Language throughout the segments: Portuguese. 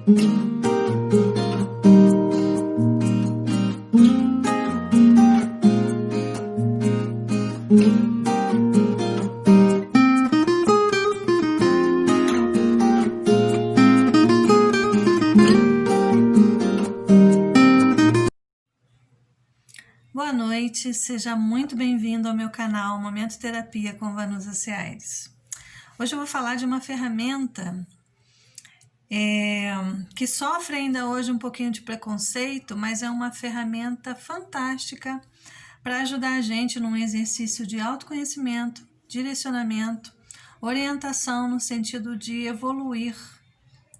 Boa noite, seja muito bem-vindo ao meu canal Momento Terapia com Vanusa Seares. Hoje eu vou falar de uma ferramenta que sofre ainda hoje um pouquinho de preconceito, mas é uma ferramenta fantástica para ajudar a gente num exercício de autoconhecimento, direcionamento, orientação no sentido de evoluir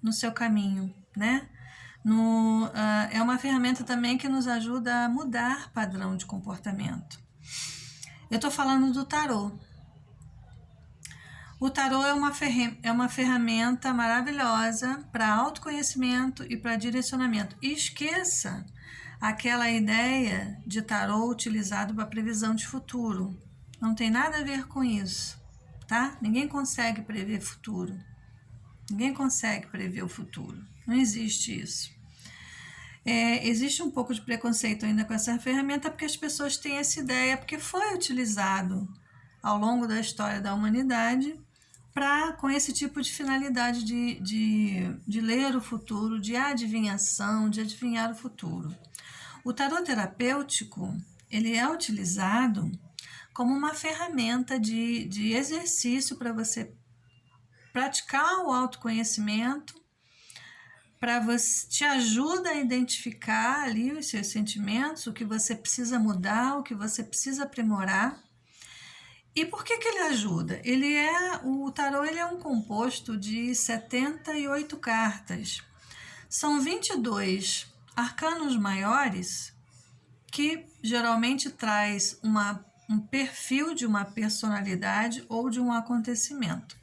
no seu caminho, né? É uma ferramenta também que nos ajuda a mudar padrão de comportamento. Eu estou falando do tarô. O tarô é uma ferramenta maravilhosa para autoconhecimento e para direcionamento. E esqueça aquela ideia de tarô utilizado para previsão de futuro. Não tem nada a ver com isso, tá? Ninguém consegue prever futuro. Ninguém consegue prever o futuro. Não existe isso. Existe um pouco de preconceito ainda com essa ferramenta porque as pessoas têm essa ideia, porque foi utilizado ao longo da história da humanidade com esse tipo de finalidade de ler o futuro, de adivinhação, de adivinhar o futuro. O tarô terapêutico, ele é utilizado como uma ferramenta de exercício para você praticar o autoconhecimento, te ajuda a identificar ali os seus sentimentos, o que você precisa mudar, o que você precisa aprimorar. E por que ele ajuda? O tarô ele é um composto de 78 cartas. São 22 arcanos maiores que geralmente traz um perfil de uma personalidade ou de um acontecimento.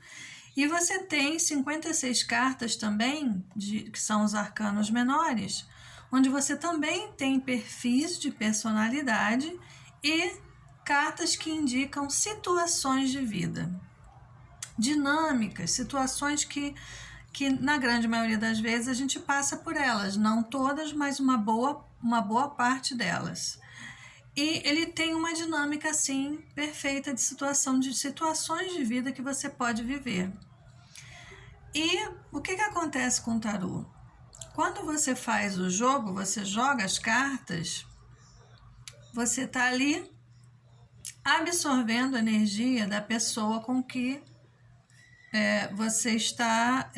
E você tem 56 cartas também, que são os arcanos menores, onde você também tem perfis de personalidade e cartas que indicam situações de vida, dinâmicas, situações que na grande maioria das vezes a gente passa por elas, não todas, mas uma boa parte delas. E ele tem uma dinâmica, assim, perfeita de situações de vida que você pode viver. E o que acontece com o tarô? Quando você faz o jogo, você joga as cartas, você está ali absorvendo a energia da pessoa com que você está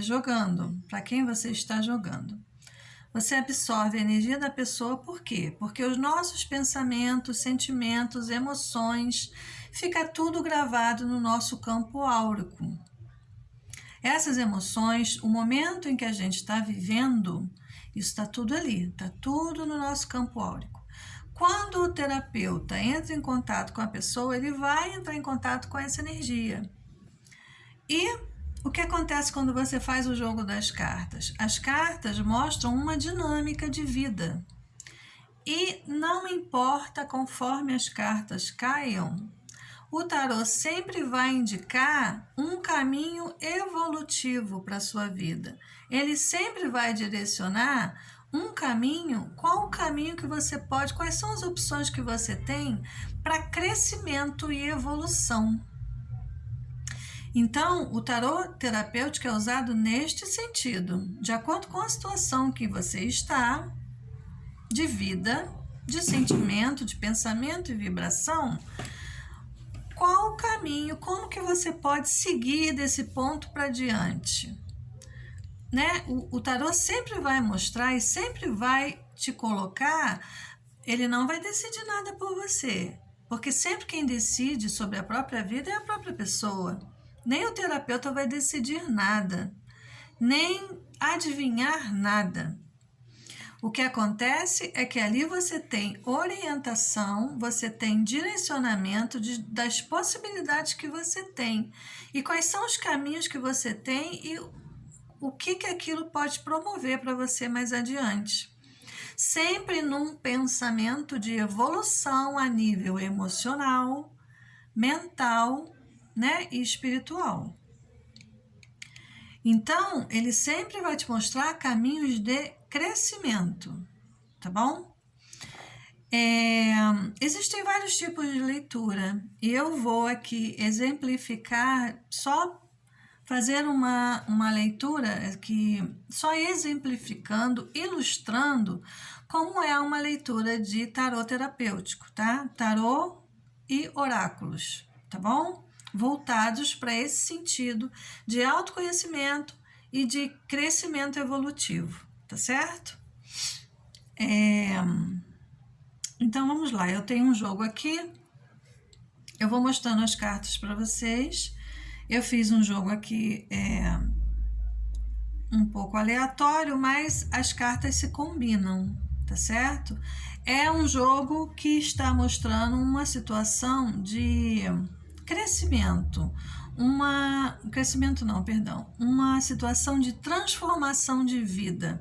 jogando, para quem você está jogando. Você absorve a energia da pessoa, por quê? Porque os nossos pensamentos, sentimentos, emoções, fica tudo gravado no nosso campo áurico. Essas emoções, o momento em que a gente está vivendo, isso está tudo ali, está tudo no nosso campo áurico. Quando o terapeuta entra em contato com a pessoa, ele vai entrar em contato com essa energia. E o que acontece quando você faz o jogo das cartas? As cartas mostram uma dinâmica de vida. E não importa conforme as cartas caiam, o tarô sempre vai indicar um caminho evolutivo para a sua vida. Ele sempre vai direcionar um caminho, qual o caminho que você pode, quais são as opções que você tem para crescimento e evolução. Então, o tarô terapêutico é usado neste sentido, de acordo com a situação que você está, de vida, de sentimento, de pensamento e vibração. Qual o caminho, como que você pode seguir desse ponto para diante? Né? O tarô sempre vai mostrar e sempre vai te colocar, ele não vai decidir nada por você, porque sempre quem decide sobre a própria vida é a própria pessoa. Nem o terapeuta vai decidir nada, nem adivinhar nada. O que acontece é que ali você tem orientação, você tem direcionamento das possibilidades que você tem e quais são os caminhos que você tem e o que aquilo pode promover para você mais adiante. Sempre num pensamento de evolução a nível emocional, mental, né, e espiritual. Então, ele sempre vai te mostrar caminhos de crescimento, tá bom? Existem vários tipos de leitura e eu vou aqui exemplificar, só fazer uma leitura que só exemplificando, ilustrando como é uma leitura de tarô terapêutico, tá? Tarô e oráculos, tá bom? Voltados para esse sentido de autoconhecimento e de crescimento evolutivo, tá certo? Então vamos lá, eu tenho um jogo aqui, eu vou mostrando as cartas para vocês. Eu fiz um jogo aqui um pouco aleatório, mas as cartas se combinam, tá certo? É um jogo que está mostrando uma situação de crescimento, uma situação de transformação de vida.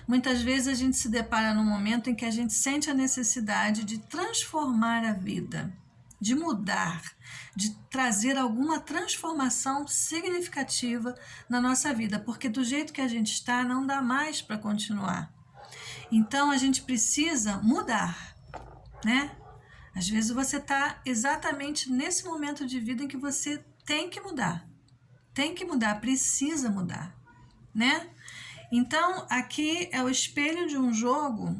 Muitas vezes a gente se depara num momento em que a gente sente a necessidade de transformar a vida, de mudar, de trazer alguma transformação significativa na nossa vida, porque do jeito que a gente está não dá mais para continuar. Então a gente precisa mudar, né? Às vezes você está exatamente nesse momento de vida em que você tem que mudar, precisa mudar, né? Então aqui é o espelho de um jogo.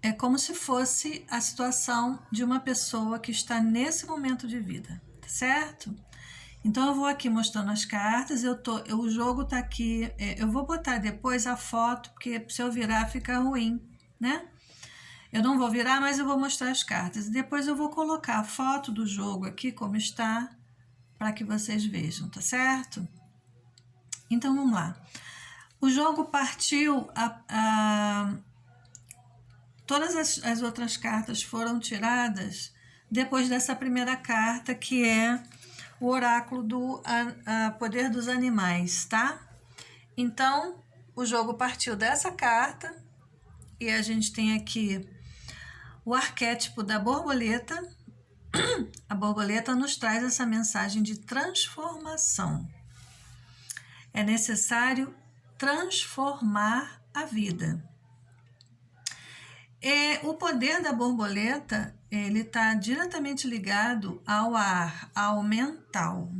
É como se fosse a situação de uma pessoa que está nesse momento de vida, tá certo? Então eu vou aqui mostrando as cartas, o jogo tá aqui, eu vou botar depois a foto, porque se eu virar fica ruim, né? Eu não vou virar, mas eu vou mostrar as cartas. E depois eu vou colocar a foto do jogo aqui, como está, para que vocês vejam, tá certo? Então vamos lá. O jogo partiu todas as outras cartas foram tiradas depois dessa primeira carta, que é o oráculo do poder dos animais, tá? Então, o jogo partiu dessa carta e a gente tem aqui o arquétipo da borboleta. A borboleta nos traz essa mensagem de transformação. É necessário transformar a vida. O poder da borboleta, ele está diretamente ligado ao ar, ao mental,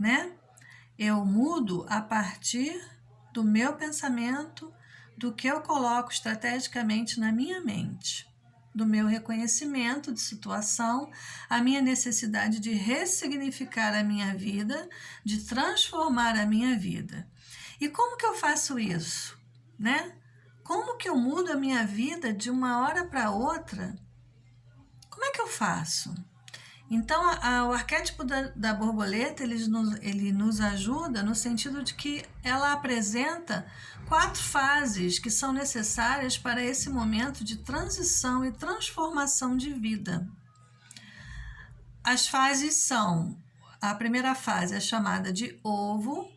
né? Eu mudo a partir do meu pensamento, do que eu coloco estrategicamente na minha mente, do meu reconhecimento de situação, a minha necessidade de ressignificar a minha vida, de transformar a minha vida. E como que eu faço isso, né? Como que eu mudo a minha vida de uma hora para outra? Como é que eu faço? Então, o arquétipo da borboleta, ele nos ajuda no sentido de que ela apresenta 4 fases que são necessárias para esse momento de transição e transformação de vida. As fases são: a primeira fase é chamada de ovo,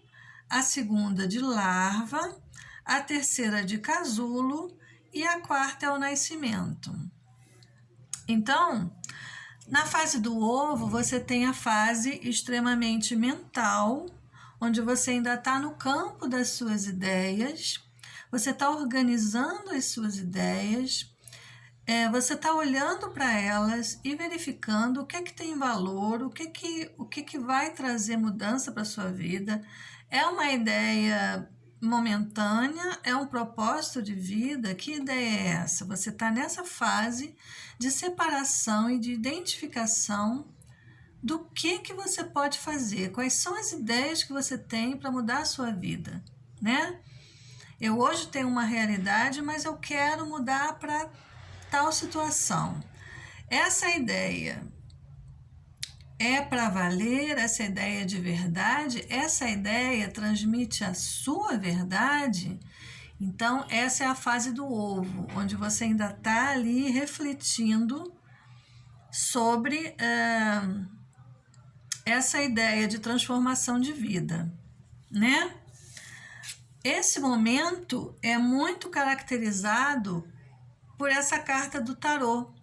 a segunda de larva, a terceira de casulo e a quarta é o nascimento. Então, na fase do ovo, você tem a fase extremamente mental, onde você ainda está no campo das suas ideias, você está organizando as suas ideias, você está olhando para elas e verificando o que é que tem valor, o que que vai trazer mudança para a sua vida. É uma ideia momentânea, é um propósito de vida. Que ideia é essa? Você está nessa fase de separação e de identificação do que você pode fazer, quais são as ideias que você tem para mudar a sua vida, né? Eu hoje tenho uma realidade, mas eu quero mudar para tal situação. Essa ideia é para valer, essa ideia de verdade, essa ideia transmite a sua verdade. Então, essa é a fase do ovo, onde você ainda está ali refletindo sobre essa ideia de transformação de vida, né? Esse momento é muito caracterizado por essa carta do tarô,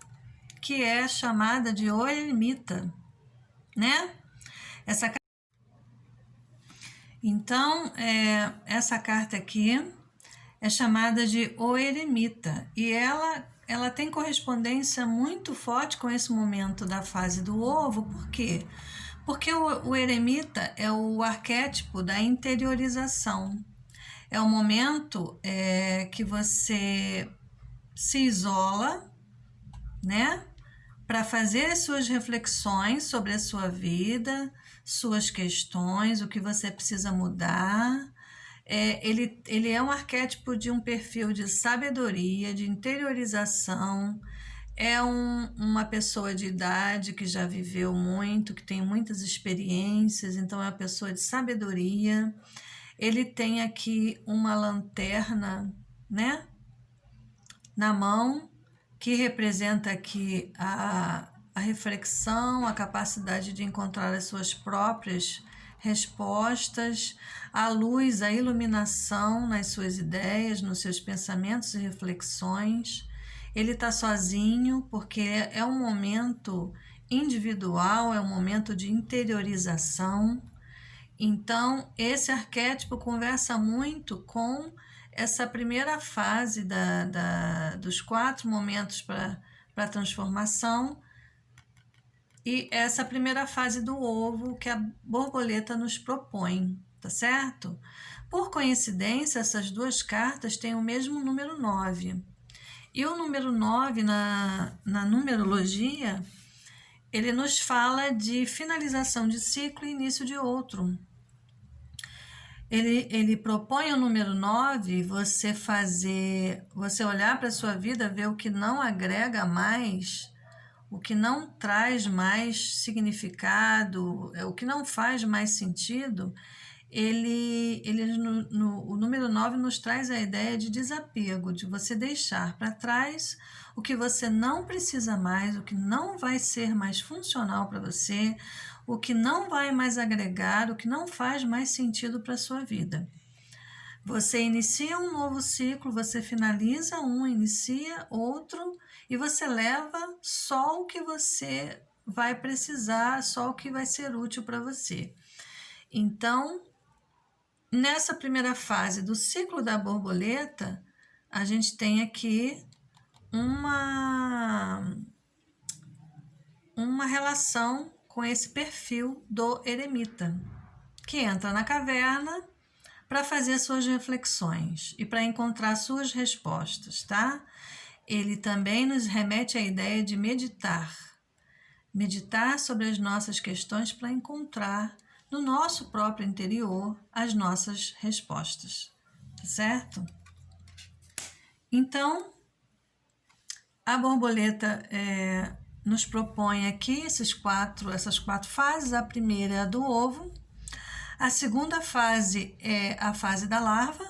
que é chamada de o eremita, né? Então, essa carta aqui é chamada de O Eremita, e ela tem correspondência muito forte com esse momento da fase do ovo. Por quê? Porque o eremita é o arquétipo da interiorização. É o momento que você se isola, né, para fazer as suas reflexões sobre a sua vida, suas questões, o que você precisa mudar. Ele é um arquétipo de um perfil de sabedoria, de interiorização. É uma pessoa de idade que já viveu muito, que tem muitas experiências, então é uma pessoa de sabedoria. Ele tem aqui uma lanterna, né, na mão, que representa aqui a reflexão, a capacidade de encontrar as suas próprias respostas, a luz, a iluminação nas suas ideias, nos seus pensamentos e reflexões. Ele está sozinho porque é um momento individual, é um momento de interiorização. Então, esse arquétipo conversa muito com essa primeira fase dos 4 momentos para a transformação, e essa primeira fase do ovo que a borboleta nos propõe, tá certo? Por coincidência, essas 2 cartas têm o mesmo número 9. E o número 9 na numerologia, ele nos fala de finalização de ciclo e início de outro. Ele propõe o número 9, você olhar para a sua vida, ver o que não agrega mais, o que não traz mais significado, o que não faz mais sentido. O número 9 nos traz a ideia de desapego, de você deixar para trás o que você não precisa mais, o que não vai ser mais funcional para você, o que não vai mais agregar, o que não faz mais sentido para a sua vida. Você inicia um novo ciclo, você finaliza um, inicia outro, e você leva só o que você vai precisar, só o que vai ser útil para você. Então, nessa primeira fase do ciclo da borboleta, a gente tem aqui uma relação com esse perfil do eremita, que entra na caverna para fazer suas reflexões e para encontrar suas respostas, tá? Ele também nos remete à ideia de meditar sobre as nossas questões para encontrar no nosso próprio interior as nossas respostas, tá certo? Então, a borboleta nos propõe aqui essas 4 fases. A primeira é a do ovo. A segunda fase é a fase da larva,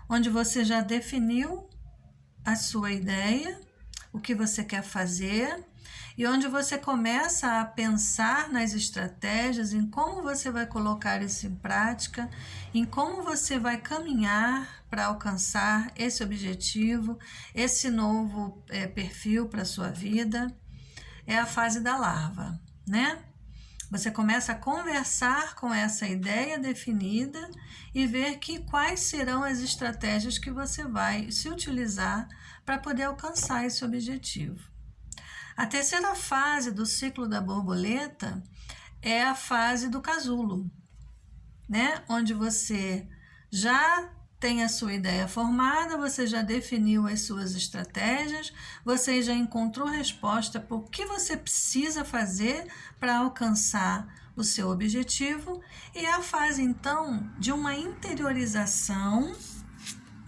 onde você já definiu a sua ideia, o que você quer fazer, e onde você começa a pensar nas estratégias, em como você vai colocar isso em prática, em como você vai caminhar para alcançar esse objetivo, esse novo perfil para a sua vida. É a fase da larva, né? Você começa a conversar com essa ideia definida e ver quais serão as estratégias que você vai se utilizar para poder alcançar esse objetivo. A terceira fase do ciclo da borboleta é a fase do casulo, né? Onde você já tem a sua ideia formada, você já definiu as suas estratégias, você já encontrou resposta para o que você precisa fazer para alcançar o seu objetivo, e é a fase então de uma interiorização,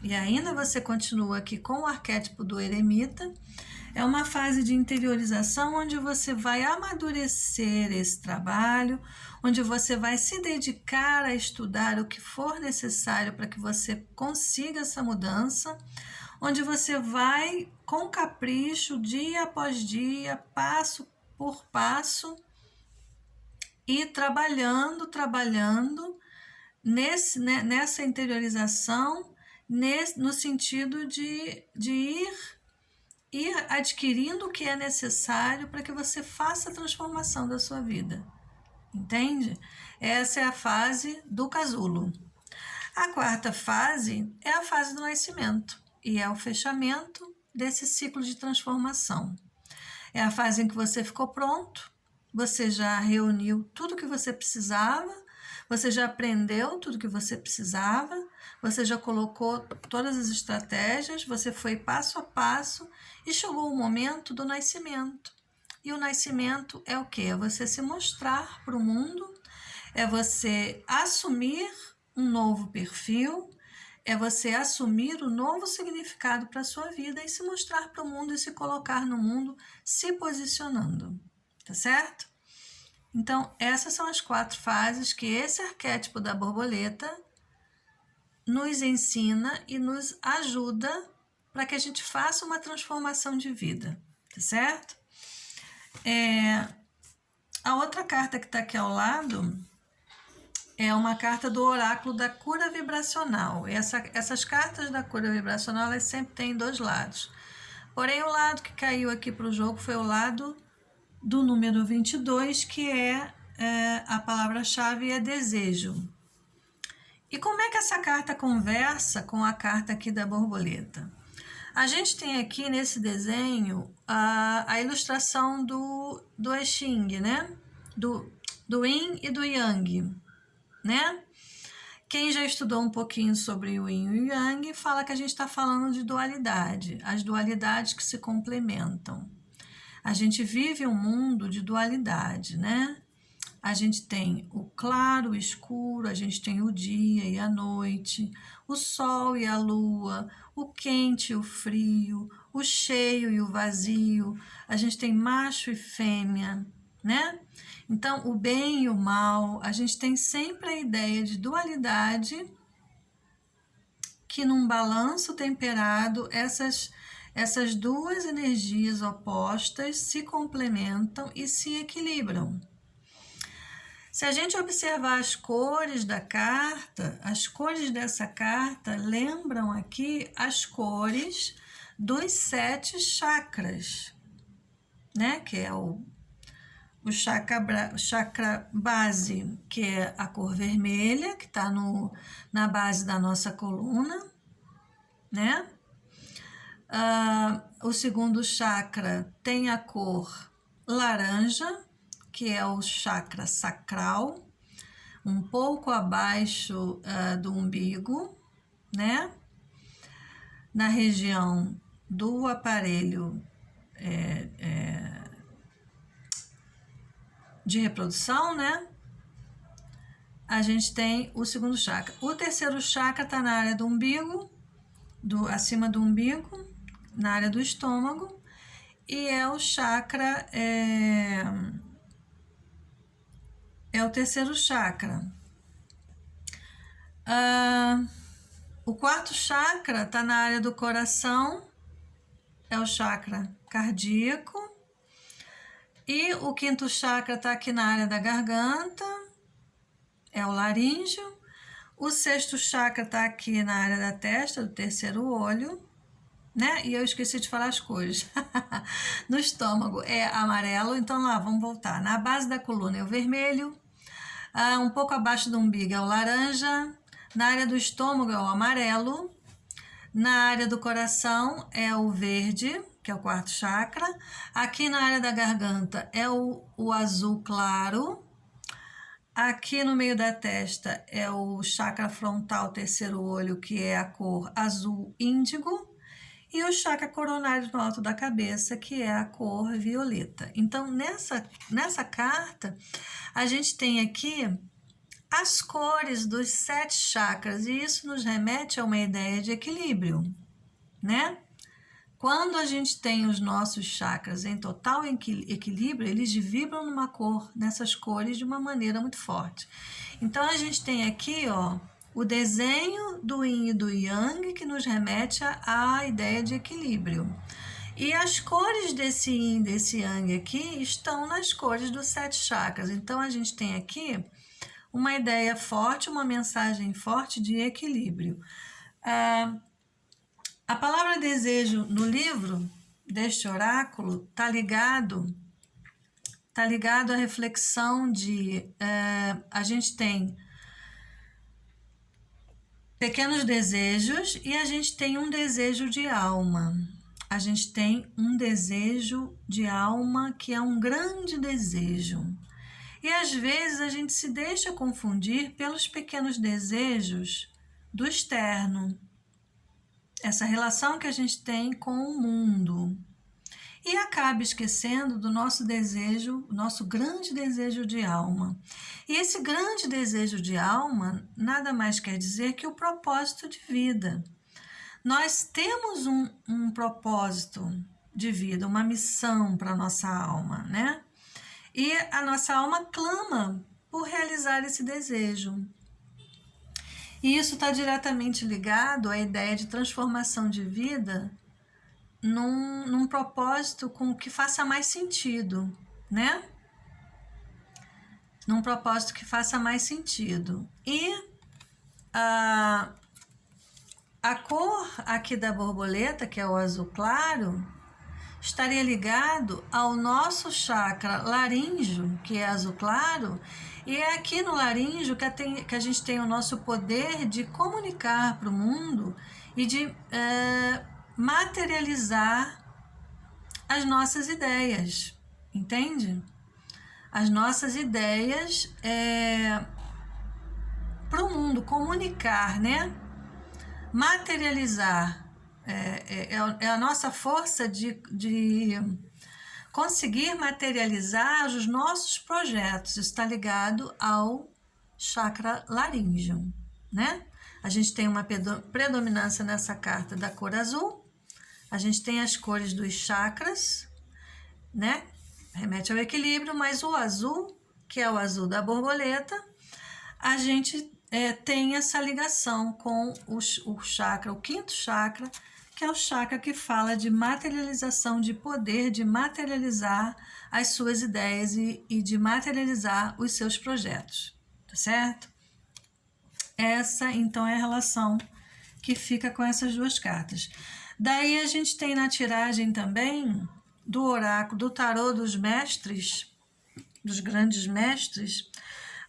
e ainda você continua aqui com o arquétipo do eremita. É uma fase de interiorização onde você vai amadurecer esse trabalho, onde você vai se dedicar a estudar o que for necessário para que você consiga essa mudança, onde você vai com capricho, dia após dia, passo por passo, e trabalhando nessa interiorização, no sentido de ir adquirindo o que é necessário para que você faça a transformação da sua vida, entende? Essa é a fase do casulo. A quarta fase é a fase do nascimento e é o fechamento desse ciclo de transformação. É a fase em que você ficou pronto, você já reuniu tudo que você precisava, você já aprendeu tudo que você precisava, você já colocou todas as estratégias, você foi passo a passo e chegou o momento do nascimento. E o nascimento é o quê? É você se mostrar para o mundo, é você assumir um novo perfil, é você assumir o novo significado para a sua vida e se mostrar para o mundo e se colocar no mundo se posicionando, tá certo? Então, essas são as 4 fases que esse arquétipo da borboleta nos ensina e nos ajuda para que a gente faça uma transformação de vida, tá certo? A outra carta que está aqui ao lado é uma carta do oráculo da cura vibracional. Essas cartas da cura vibracional, elas sempre têm 2 lados. Porém, o lado que caiu aqui para o jogo foi o lado do número 22, que a palavra-chave é desejo. E como é que essa carta conversa com a carta aqui da borboleta? A gente tem aqui nesse desenho a ilustração do I Ching, né? Do Yin e do Yang, né? Quem já estudou um pouquinho sobre o Yin e o Yang fala que a gente está falando de dualidade, as dualidades que se complementam. A gente vive um mundo de dualidade, né? A gente tem o claro, o escuro, a gente tem o dia e a noite, o sol e a lua, o quente e o frio, o cheio e o vazio, a gente tem macho e fêmea, né? Então, o bem e o mal, a gente tem sempre a ideia de dualidade que num balanço temperado, essas 2 energias opostas se complementam e se equilibram. Se a gente observar as cores da carta, as cores dessa carta lembram aqui as cores dos 7 chakras, né? Que é o chakra base, que é a cor vermelha, que está na base da nossa coluna, né? O segundo chakra tem a cor laranja, que é o chakra sacral, um pouco abaixo do umbigo, né? Na região do aparelho de reprodução, né? A gente tem o segundo chakra. O terceiro chakra está na área do umbigo, acima do umbigo, na área do estômago, e é o chakra, é o terceiro chakra. O quarto chakra está na área do coração, é o chakra cardíaco. E o quinto chakra está aqui na área da garganta, é o laríngeo. O sexto chakra está aqui na área da testa, do terceiro olho, né? E eu esqueci de falar as cores. No estômago é amarelo, então lá, vamos voltar. Na base da coluna é o vermelho, um pouco abaixo do umbigo é o laranja, na área do estômago é o amarelo, na área do coração é o verde, que é o quarto chakra, aqui na área da garganta é o azul claro, aqui no meio da testa é o chakra frontal, terceiro olho, que é a cor azul índigo, e o chakra coronário no alto da cabeça, que é a cor violeta. Então, nessa carta, a gente tem aqui as cores dos 7 chakras, e isso nos remete a uma ideia de equilíbrio, né? Quando a gente tem os nossos chakras em total equilíbrio, eles vibram numa cor, nessas cores, de uma maneira muito forte. Então, a gente tem aqui, ó, o desenho do Yin e do Yang, que nos remete à ideia de equilíbrio. E as cores desse Yin e desse Yang aqui estão nas cores dos 7 chakras. Então, a gente tem aqui uma ideia forte, uma mensagem forte de equilíbrio. A palavra desejo no livro deste oráculo está ligado está ligado à reflexão de a gente tem pequenos desejos e a gente tem um desejo de alma. A gente tem um desejo de alma que é um grande desejo. E às vezes a gente se deixa confundir pelos pequenos desejos do externo. Essa relação que a gente tem com o mundo. E acaba esquecendo do nosso desejo, nosso grande desejo de alma. E esse grande desejo de alma nada mais quer dizer que o propósito de vida. Nós temos um propósito de vida, uma missão para a nossa alma, né? E a nossa alma clama por realizar esse desejo. E isso está diretamente ligado à ideia de transformação de vida num propósito com que faça mais sentido, né? Num propósito que faça mais sentido. E a cor aqui da borboleta, que é o azul claro, estaria ligado ao nosso chakra laríngeo, que é azul claro, e é aqui no laríngeo que a gente tem o nosso poder de comunicar para o mundo e de materializar as nossas ideias, entende? As nossas ideias para o mundo, comunicar, né? Materializar é a nossa força de conseguir materializar os nossos projetos. Isso está ligado ao chakra laríngeo, né? A gente tem uma predominância nessa carta da cor azul. A gente tem as cores dos chakras, né? Remete ao equilíbrio, mas o azul, que é o azul da borboleta, a gente tem essa ligação com o chakra, o quinto chakra, que é o chakra que fala de materialização de poder, de materializar as suas ideias e de materializar os seus projetos, tá certo? Essa, então, é a relação que fica com essas duas cartas. Daí a gente tem na tiragem também do oráculo, do tarô dos mestres, dos grandes mestres,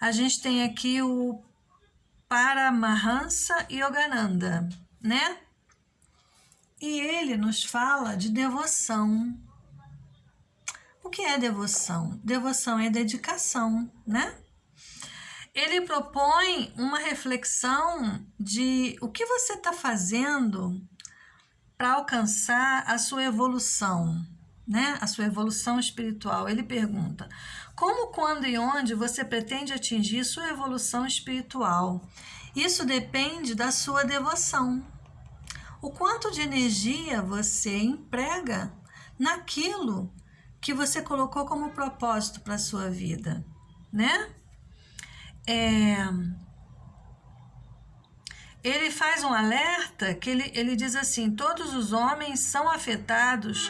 a gente tem aqui o Paramahansa Yogananda, né? E ele nos fala de devoção. O que é devoção? Devoção é dedicação, né? Ele propõe uma reflexão de o que você está fazendo para alcançar a sua evolução, né? A sua evolução espiritual. Ele pergunta: como, quando e onde você pretende atingir sua evolução espiritual? Isso depende da sua devoção. O quanto de energia você emprega naquilo que você colocou como propósito para a sua vida, né? Ele faz um alerta que ele diz assim: todos os homens são afetados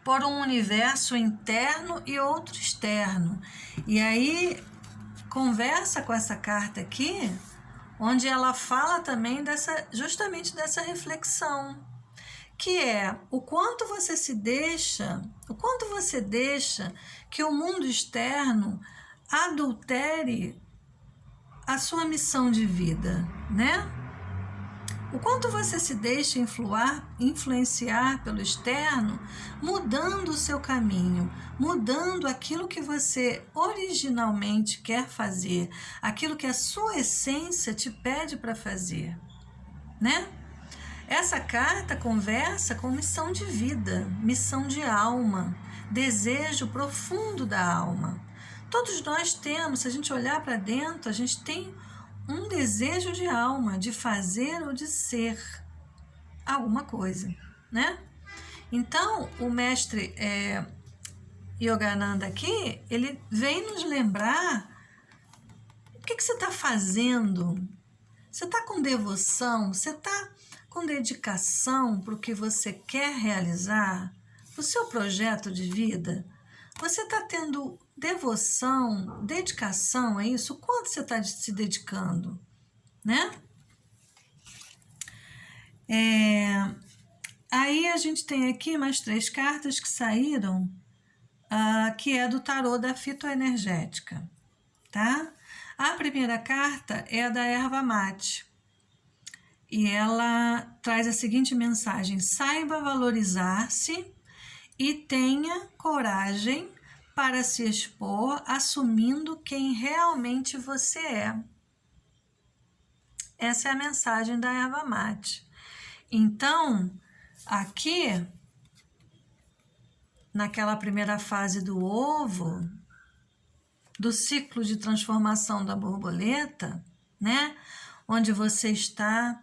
por um universo interno e outro externo. E aí conversa com essa carta aqui, onde ela fala também justamente dessa reflexão, que é o quanto você deixa que o mundo externo adultere a sua missão de vida, né? O quanto você se deixa influenciar pelo externo, mudando o seu caminho, mudando aquilo que você originalmente quer fazer, aquilo que a sua essência te pede para fazer, né? Essa carta conversa com missão de vida, missão de alma, desejo profundo da alma. Todos nós temos, se a gente olhar para dentro, a gente tem um desejo de alma, de fazer ou de ser alguma coisa, né? Então, o mestre Yogananda aqui, ele vem nos lembrar o que você está fazendo. Você está com devoção? Você está com dedicação para o que você quer realizar? O seu projeto de vida? Você está tendo devoção, dedicação a isso? Quanto você está se dedicando, né? Aí a gente tem aqui mais 3 cartas que saíram que é do tarô da fitoenergética, tá? A primeira carta é a da erva mate. E ela traz a seguinte mensagem: saiba valorizar-se e tenha coragem para se expor, assumindo quem realmente você é. Essa é a mensagem da erva mate. Então, aqui, naquela primeira fase do ovo, do ciclo de transformação da borboleta, né? Onde você está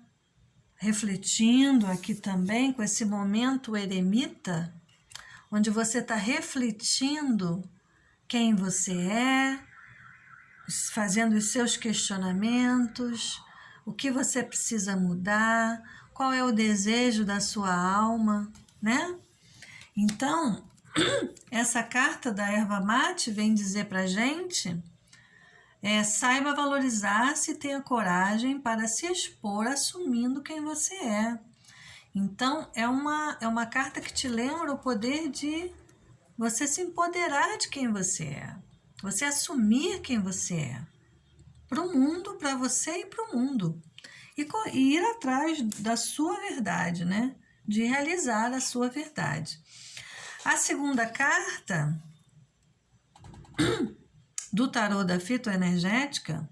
refletindo aqui também com esse momento eremita, onde você está refletindo quem você é, fazendo os seus questionamentos, o que você precisa mudar, qual é o desejo da sua alma, né? Então, essa carta da erva mate vem dizer pra gente, saiba valorizar-se e tenha coragem para se expor assumindo quem você é. Então, é uma carta que te lembra o poder de você se empoderar de quem você é. Você assumir quem você é. Para o mundo, para você e para o mundo. E ir atrás da sua verdade, né? De realizar a sua verdade. A segunda carta do tarô da fitoenergética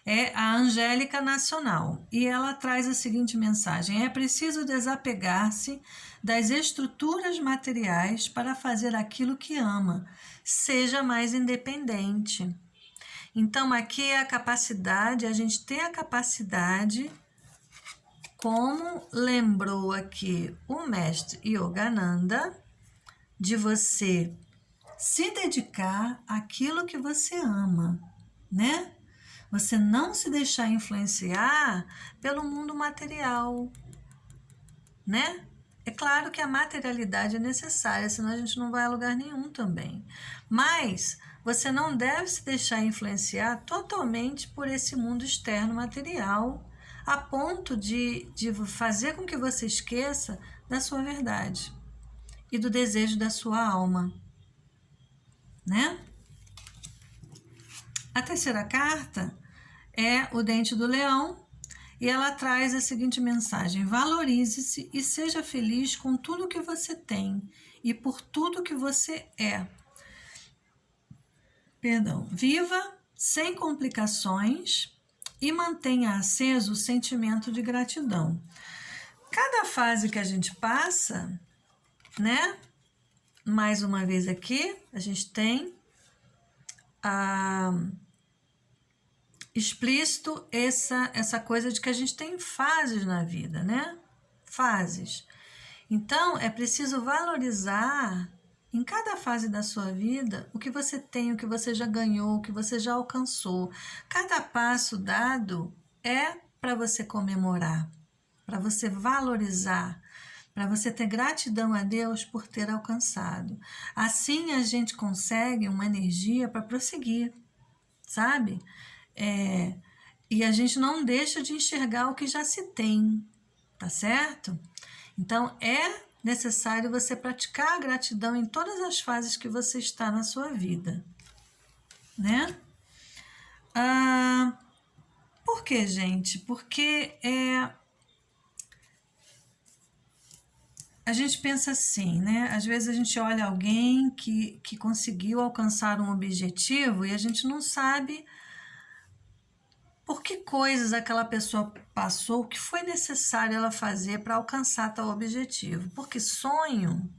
é a Angélica Nacional, e ela traz a seguinte mensagem: é preciso desapegar-se das estruturas materiais para fazer aquilo que ama, seja mais independente. Então aqui é a capacidade, a gente tem a capacidade, como lembrou aqui o mestre Yogananda, de você se dedicar àquilo que você ama, né? Você não se deixar influenciar pelo mundo material, né? É claro que a materialidade é necessária, senão a gente não vai a lugar nenhum também. Mas você não deve se deixar influenciar totalmente por esse mundo externo material, a ponto de fazer com que você esqueça da sua verdade e do desejo da sua alma, né? A terceira carta é o Dente do Leão, e ela traz a seguinte mensagem: valorize-se e seja feliz com tudo que você tem e por tudo que você é. Viva sem complicações e mantenha aceso o sentimento de gratidão. Cada fase que a gente passa, né? Mais uma vez aqui, a gente tem explícito essa coisa de que a gente tem fases na vida, né? Fases. Então, é preciso valorizar em cada fase da sua vida o que você tem, o que você já ganhou, o que você já alcançou. Cada passo dado é para você comemorar, para você valorizar, para você ter gratidão a Deus por ter alcançado. Assim a gente consegue uma energia para prosseguir, sabe? E a gente não deixa de enxergar o que já se tem, tá certo? Então, é necessário você praticar a gratidão em todas as fases que você está na sua vida, né? Por quê, gente? Porque a gente pensa assim, né? Às vezes a gente olha alguém que conseguiu alcançar um objetivo e a gente não sabe por que coisas aquela pessoa passou, o que foi necessário ela fazer para alcançar tal objetivo. Porque sonho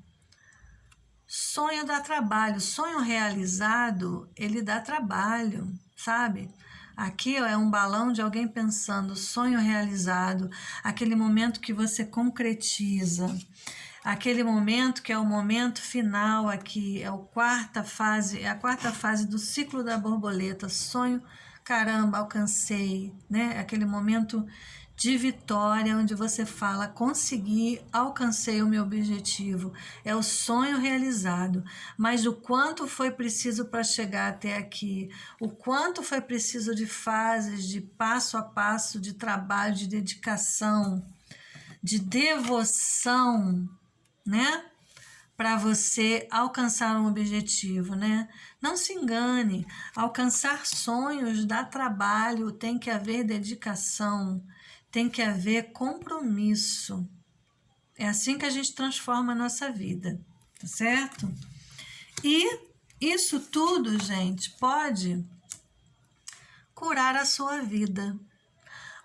dá trabalho, sonho realizado, ele dá trabalho, sabe? Aqui é um balão de alguém pensando, sonho realizado, aquele momento que você concretiza, aquele momento que é o momento final aqui, é a quarta fase do ciclo da borboleta, sonho, caramba, alcancei, né? Aquele momento de vitória, onde você fala, consegui, alcancei o meu objetivo, é o sonho realizado, mas o quanto foi preciso para chegar até aqui, o quanto foi preciso de fases, de passo a passo, de trabalho, de dedicação, de devoção, né? para você alcançar um objetivo, né? Não se engane, alcançar sonhos dá trabalho, tem que haver dedicação, tem que haver compromisso. É assim que a gente transforma a nossa vida, tá certo? E isso tudo, gente, pode curar a sua vida.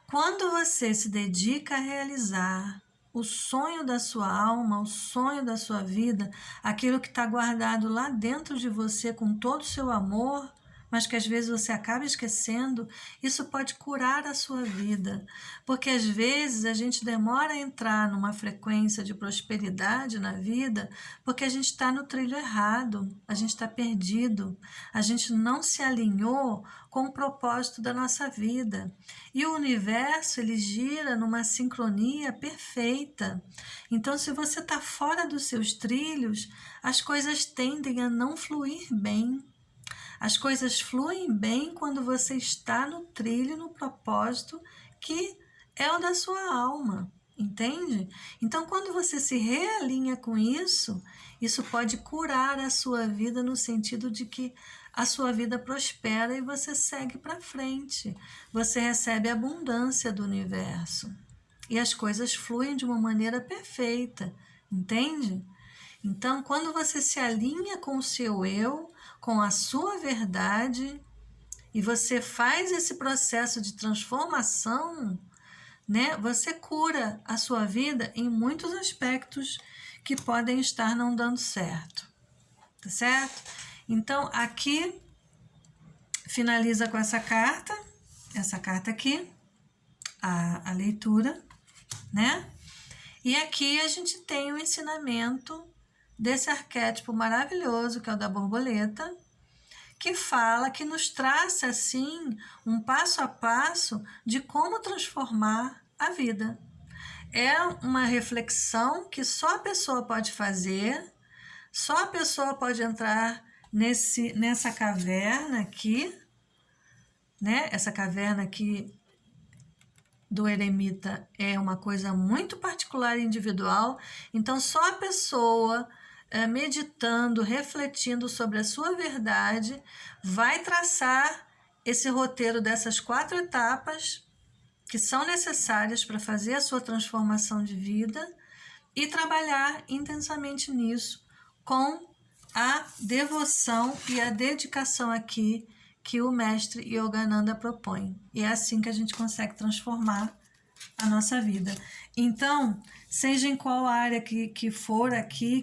Quando você se dedica a realizar o sonho da sua alma, o sonho da sua vida, aquilo que está guardado lá dentro de você com todo o seu amor, mas que às vezes você acaba esquecendo, isso pode curar a sua vida. Porque às vezes a gente demora a entrar numa frequência de prosperidade na vida porque a gente está no trilho errado, a gente está perdido, a gente não se alinhou com o propósito da nossa vida. E o universo, ele gira numa sincronia perfeita. Então, se você está fora dos seus trilhos, as coisas tendem a não fluir bem. As coisas fluem bem quando você está no trilho, no propósito que é o da sua alma, entende? Então, quando você se realinha com isso, isso pode curar a sua vida no sentido de que a sua vida prospera e você segue para frente. Você recebe a abundância do universo e as coisas fluem de uma maneira perfeita, entende? Então, quando você se alinha com o seu eu, com a sua verdade, e você faz esse processo de transformação, né? Você cura a sua vida em muitos aspectos que podem estar não dando certo, tá certo? Então, aqui finaliza com essa carta aqui, a leitura, né? E aqui a gente tem o ensinamento desse arquétipo maravilhoso que é o da borboleta, que fala, que nos traça assim um passo a passo de como transformar a vida. É uma reflexão que só a pessoa pode fazer, só a pessoa pode entrar nessa caverna aqui, né? Essa caverna aqui do eremita é uma coisa muito particular e individual, então só a pessoa meditando, refletindo sobre a sua verdade, vai traçar esse roteiro dessas 4 etapas que são necessárias para fazer a sua transformação de vida e trabalhar intensamente nisso com a devoção e a dedicação aqui que o mestre Yogananda propõe. E é assim que a gente consegue transformar a nossa vida. Então, seja em qual área que for aqui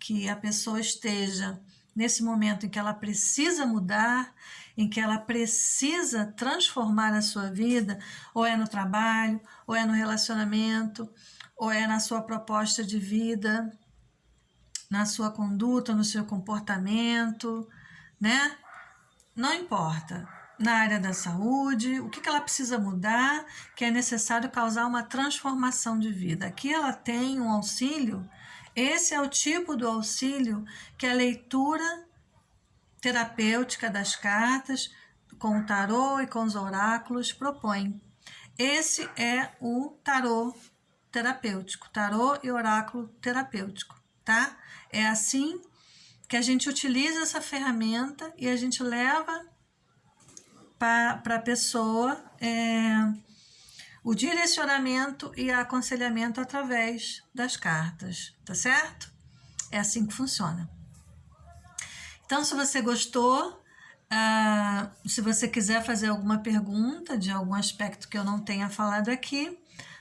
que a pessoa esteja nesse momento em que ela precisa mudar, em que ela precisa transformar a sua vida, ou é no trabalho, ou é no relacionamento, ou é na sua proposta de vida, na sua conduta, no seu comportamento, né? Não importa. Na área da saúde, o que ela precisa mudar, que é necessário causar uma transformação de vida. Aqui ela tem um auxílio, esse é o tipo do auxílio que a leitura terapêutica das cartas, com o tarô e com os oráculos, propõe. Esse é o tarô terapêutico, tarô e oráculo terapêutico, tá? É assim que a gente utiliza essa ferramenta e a gente leva para a pessoa o direcionamento e aconselhamento através das cartas, tá certo? É assim que funciona. Então, se você gostou, se você quiser fazer alguma pergunta de algum aspecto que eu não tenha falado aqui,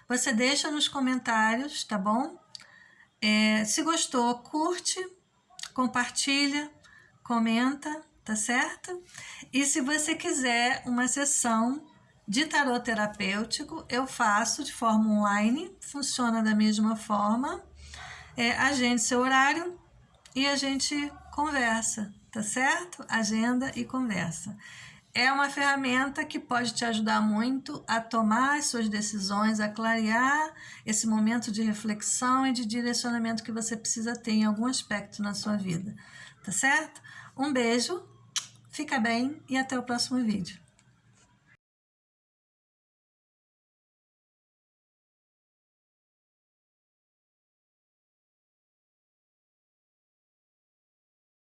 você deixa nos comentários, tá bom? Se gostou, curte, compartilha, comenta, tá certo? E se você quiser uma sessão de tarô terapêutico, eu faço de forma online, funciona da mesma forma. Agende seu horário e a gente conversa, tá certo? Agenda e conversa. É uma ferramenta que pode te ajudar muito a tomar as suas decisões, a clarear esse momento de reflexão e de direcionamento que você precisa ter em algum aspecto na sua vida, tá certo? Um beijo, fica bem e até o próximo vídeo.